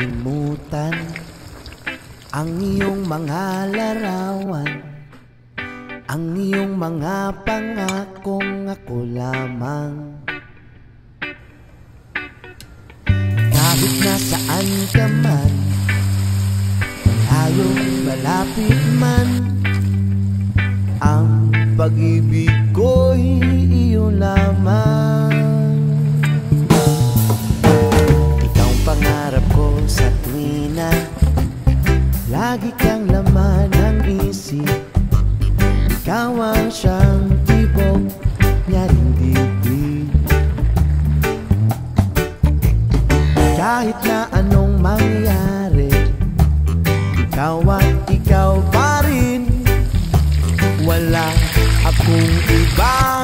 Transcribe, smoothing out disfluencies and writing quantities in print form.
makalimutan ang iyong mga larawan, ang iyong mga pangakong ako lamang. Kahit nasaan ka man, malayo malapit man, ang pag-ibig ko'y iyo lamang. Ikaw ang pangarap ko sa tuwina, lagi kang laman ng isip. Ikaw ang siyang tibok niya rin dibdib. Kahit na anong mangyari, ikaw at ikaw pa rin. Wala akong iba.